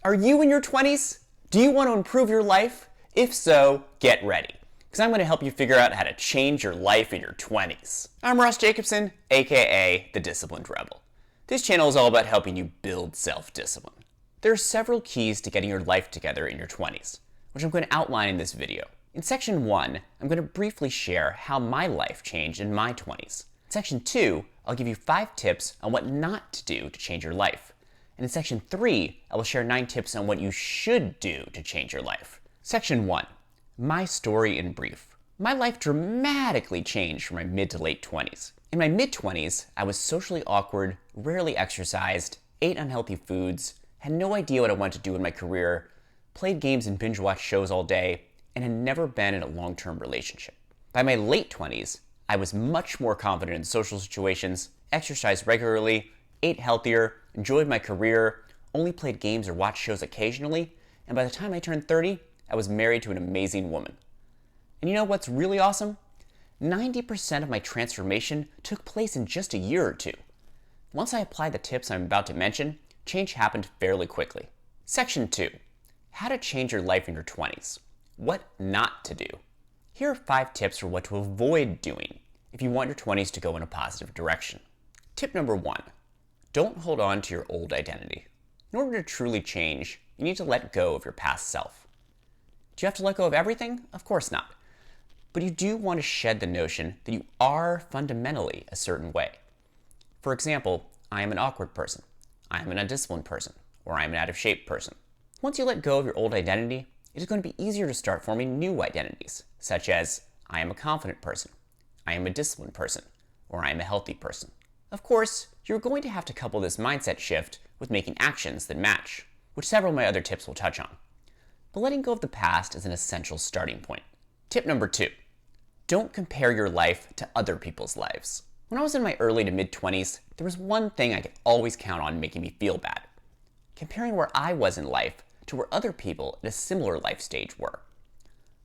Are you in your 20s? Do you want to improve your life? If so, get ready, because I'm going to help you figure out how to change your life in your 20s. I'm Ross Jacobson, aka The Disciplined Rebel. This channel is all about helping you build self-discipline. There are several keys to getting your life together in your 20s, which I'm going to outline in this video. In Section 1, I'm going to briefly share how my life changed in my 20s. In Section 2, I'll give you 5 tips on what not to do to change your life. And in Section 3, I will share 9 tips on what you should do to change your life. Section 1, my story in brief. My life dramatically changed from my mid to late 20s. In my mid-20s, I was socially awkward, rarely exercised, ate unhealthy foods, had no idea what I wanted to do in my career, played games and binge-watched shows all day, and had never been in a long-term relationship. By my late 20s, I was much more confident in social situations, exercised regularly, ate healthier, enjoyed my career, only played games or watched shows occasionally, and by the time I turned 30, I was married to an amazing woman. And you know what's really awesome? 90% of my transformation took place in just a year or two. Once I applied the tips I'm about to mention, change happened fairly quickly. Section 2, how to change your life in your 20s. What not to do. Here are 5 tips for what to avoid doing if you want your 20s to go in a positive direction. Tip number 1, don't hold on to your old identity. In order to truly change, you need to let go of your past self. Do you have to let go of everything? Of course not. But you do want to shed the notion that you are fundamentally a certain way. For example, I am an awkward person, I am an undisciplined person, or I am an out of shape person. Once you let go of your old identity, it is going to be easier to start forming new identities, such as I am a confident person, I am a disciplined person, or I am a healthy person. Of course, you're going to have to couple this mindset shift with making actions that match, which several of my other tips will touch on. But letting go of the past is an essential starting point. Tip number 2, don't compare your life to other people's lives. When I was in my early to mid-20s, there was one thing I could always count on making me feel bad: comparing where I was in life to where other people at a similar life stage were.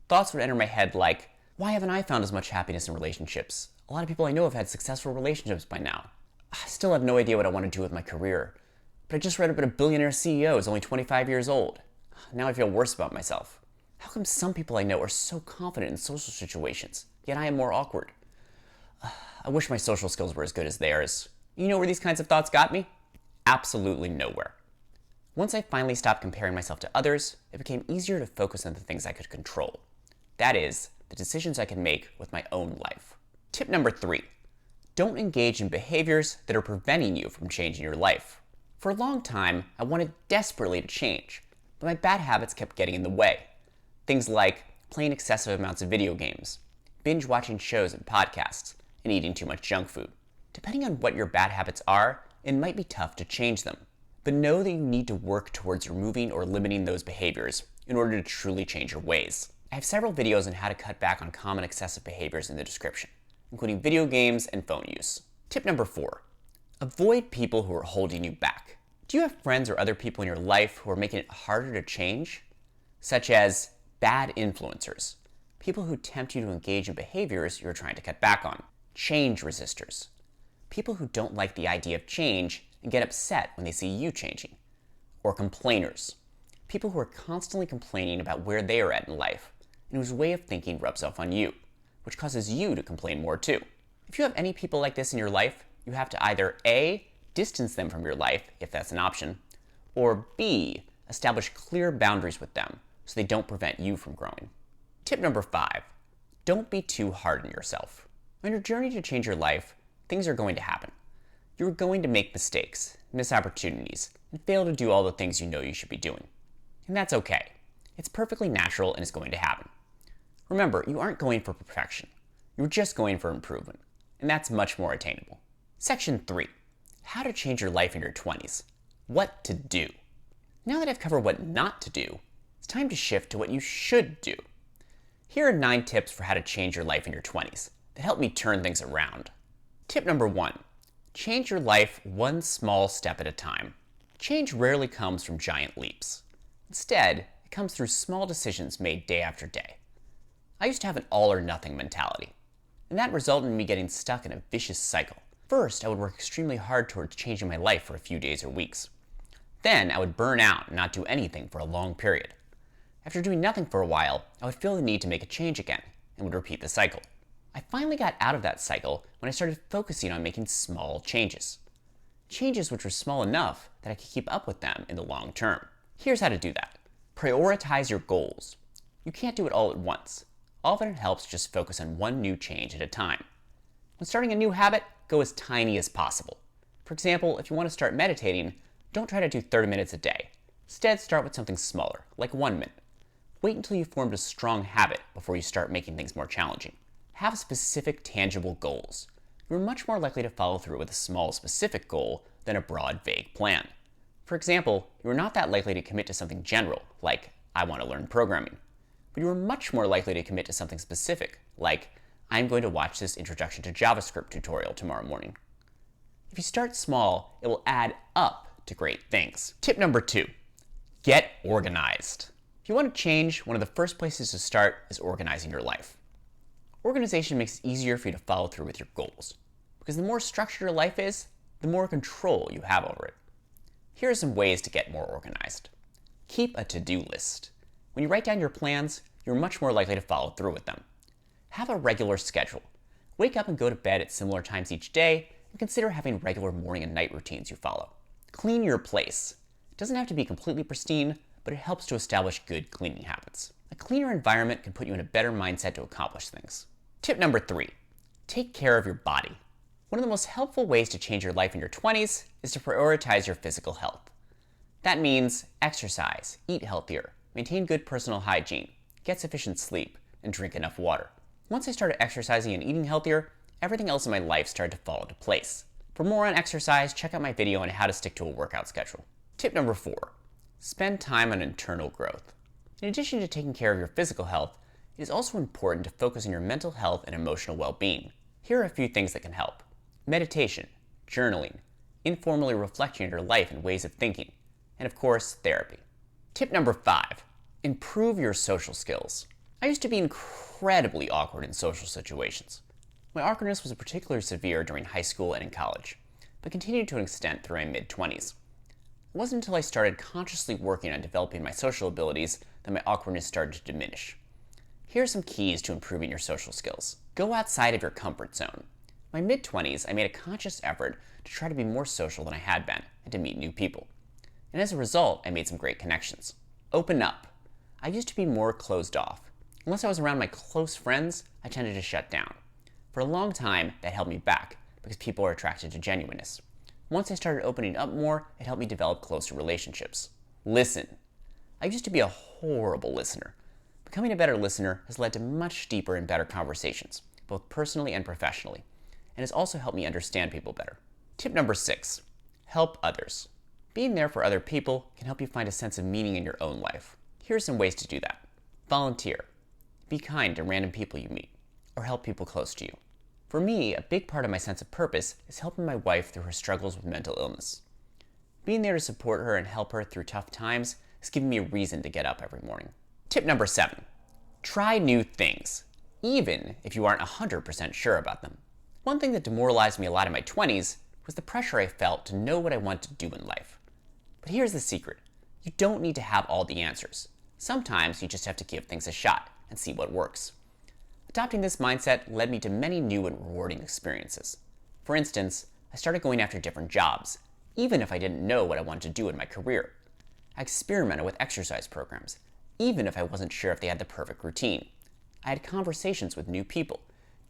Thoughts would enter my head like, why haven't I found as much happiness in relationships? A lot of people I know have had successful relationships by now. I still have no idea what I want to do with my career, but I just read about a billionaire CEO who's only 25 years old. Now I feel worse about myself. How come some people I know are so confident in social situations, yet I am more awkward? I wish my social skills were as good as theirs. You know where these kinds of thoughts got me? Absolutely nowhere. Once I finally stopped comparing myself to others, it became easier to focus on the things I could control. That is, the decisions I can make with my own life. Tip number 3, don't engage in behaviors that are preventing you from changing your life. For a long time, I wanted desperately to change, but my bad habits kept getting in the way. Things like playing excessive amounts of video games, binge watching shows and podcasts, and eating too much junk food. Depending on what your bad habits are, it might be tough to change them, but know that you need to work towards removing or limiting those behaviors in order to truly change your ways. I have several videos on how to cut back on common excessive behaviors in the description, including video games and phone use. Tip number 4, avoid people who are holding you back. Do you have friends or other people in your life who are making it harder to change? Such as bad influencers, people who tempt you to engage in behaviors you're trying to cut back on. Change resistors, people who don't like the idea of change and get upset when they see you changing. Or complainers, people who are constantly complaining about where they are at in life and whose way of thinking rubs off on you, which causes you to complain more too. If you have any people like this in your life, you have to either A, distance them from your life, if that's an option, or B, establish clear boundaries with them so they don't prevent you from growing. Tip number 5, don't be too hard on yourself. On your journey to change your life, things are going to happen. You're going to make mistakes, miss opportunities, and fail to do all the things you know you should be doing. And that's okay. It's perfectly natural and it's going to happen. Remember, you aren't going for perfection. You're just going for improvement, and that's much more attainable. Section 3, how to change your life in your 20s. What to do. Now that I've covered what not to do, it's time to shift to what you should do. Here are 9 tips for how to change your life in your 20s that help me turn things around. Tip number 1, change your life one small step at a time. Change rarely comes from giant leaps. Instead, it comes through small decisions made day after day. I used to have an all or nothing mentality, and that resulted in me getting stuck in a vicious cycle. First, I would work extremely hard towards changing my life for a few days or weeks. Then I would burn out and not do anything for a long period. After doing nothing for a while, I would feel the need to make a change again and would repeat the cycle. I finally got out of that cycle when I started focusing on making small changes. Changes which were small enough that I could keep up with them in the long term. Here's how to do that. Prioritize your goals. You can't do it all at once. Often it helps to just focus on one new change at a time. When starting a new habit, go as tiny as possible. For example, if you want to start meditating, don't try to do 30 minutes a day. Instead, start with something smaller, like 1 minute. Wait until you've formed a strong habit before you start making things more challenging. Have specific, tangible goals. You're much more likely to follow through with a small, specific goal than a broad, vague plan. For example, you are not that likely to commit to something general, like, I want to learn programming. But you are much more likely to commit to something specific, like, I'm going to watch this Introduction to JavaScript tutorial tomorrow morning. If you start small, it will add up to great things. Tip number 2, get organized. If you want to change, one of the first places to start is organizing your life. Organization makes it easier for you to follow through with your goals, because the more structured your life is, the more control you have over it. Here are some ways to get more organized. Keep a to-do list. When you write down your plans, you're much more likely to follow through with them. Have a regular schedule. Wake up and go to bed at similar times each day, and consider having regular morning and night routines you follow. Clean your place. It doesn't have to be completely pristine, but it helps to establish good cleaning habits. A cleaner environment can put you in a better mindset to accomplish things. Tip number 3, take care of your body. One of the most helpful ways to change your life in your 20s is to prioritize your physical health. That means exercise, eat healthier, maintain good personal hygiene, get sufficient sleep, and drink enough water. Once I started exercising and eating healthier, everything else in my life started to fall into place. For more on exercise, check out my video on how to stick to a workout schedule. Tip number 4, spend time on internal growth. In addition to taking care of your physical health, it is also important to focus on your mental health and emotional well-being. Here are a few things that can help. Meditation, journaling, informally reflecting on your life and ways of thinking, and of course, therapy. Tip number 5, improve your social skills. I used to be incredibly awkward in social situations. My awkwardness was particularly severe during high school and in college, but continued to an extent through my mid-20s. It wasn't until I started consciously working on developing my social abilities that my awkwardness started to diminish. Here are some keys to improving your social skills. Go outside of your comfort zone. In my mid-20s, I made a conscious effort to try to be more social than I had been and to meet new people. And as a result, I made some great connections. Open up. I used to be more closed off. Unless I was around my close friends, I tended to shut down. For a long time, that held me back because people are attracted to genuineness. Once I started opening up more, it helped me develop closer relationships. Listen. I used to be a horrible listener. Becoming a better listener has led to much deeper and better conversations, both personally and professionally, and has also helped me understand people better. Tip number 6, help others. Being there for other people can help you find a sense of meaning in your own life. Here are some ways to do that. Volunteer. Be kind to random people you meet, or help people close to you. For me, a big part of my sense of purpose is helping my wife through her struggles with mental illness. Being there to support her and help her through tough times has given me a reason to get up every morning. Tip number 7, try new things, even if you aren't 100% sure about them. One thing that demoralized me a lot in my 20s was the pressure I felt to know what I want to do in life. But here's the secret. You don't need to have all the answers. Sometimes you just have to give things a shot and see what works. Adopting this mindset led me to many new and rewarding experiences. For instance, I started going after different jobs, even if I didn't know what I wanted to do in my career. I experimented with exercise programs, even if I wasn't sure if they had the perfect routine. I had conversations with new people,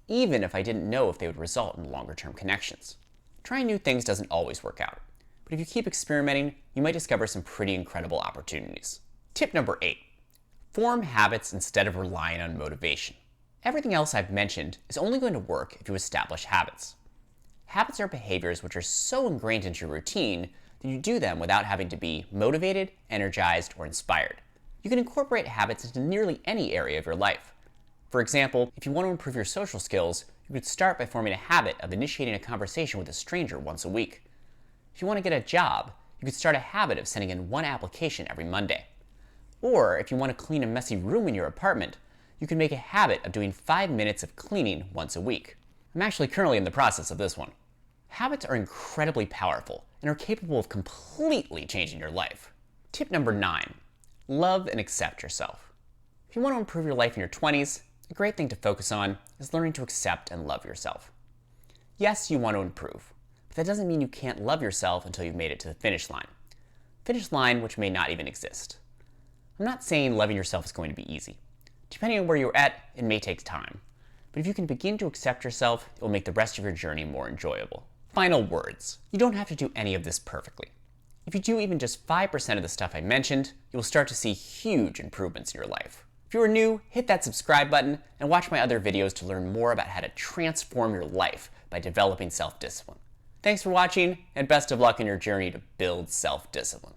even if I didn't know if they would result in longer-term connections. Trying new things doesn't always work out, but if you keep experimenting, you might discover some pretty incredible opportunities. Tip number 8, form habits instead of relying on motivation. Everything else I've mentioned is only going to work if you establish habits. Habits are behaviors which are so ingrained into your routine that you do them without having to be motivated, energized, or inspired. You can incorporate habits into nearly any area of your life. For example, if you want to improve your social skills, you could start by forming a habit of initiating a conversation with a stranger once a week. If you want to get a job, you could start a habit of sending in one application every Monday. Or if you want to clean a messy room in your apartment, you can make a habit of doing 5 minutes of cleaning once a week. I'm actually currently in the process of this one. Habits are incredibly powerful and are capable of completely changing your life. Tip number 9, love and accept yourself. If you want to improve your life in your 20s, a great thing to focus on is learning to accept and love yourself. Yes, you want to improve, but that doesn't mean you can't love yourself until you've made it to the finish line. Finish line which may not even exist. I'm not saying loving yourself is going to be easy. Depending on where you're at, it may take time. But if you can begin to accept yourself, it will make the rest of your journey more enjoyable. Final words. You don't have to do any of this perfectly. If you do even just 5% of the stuff I mentioned, you will start to see huge improvements in your life. If you are new, hit that subscribe button and watch my other videos to learn more about how to transform your life by developing self-discipline. Thanks for watching, and best of luck in your journey to build self-discipline.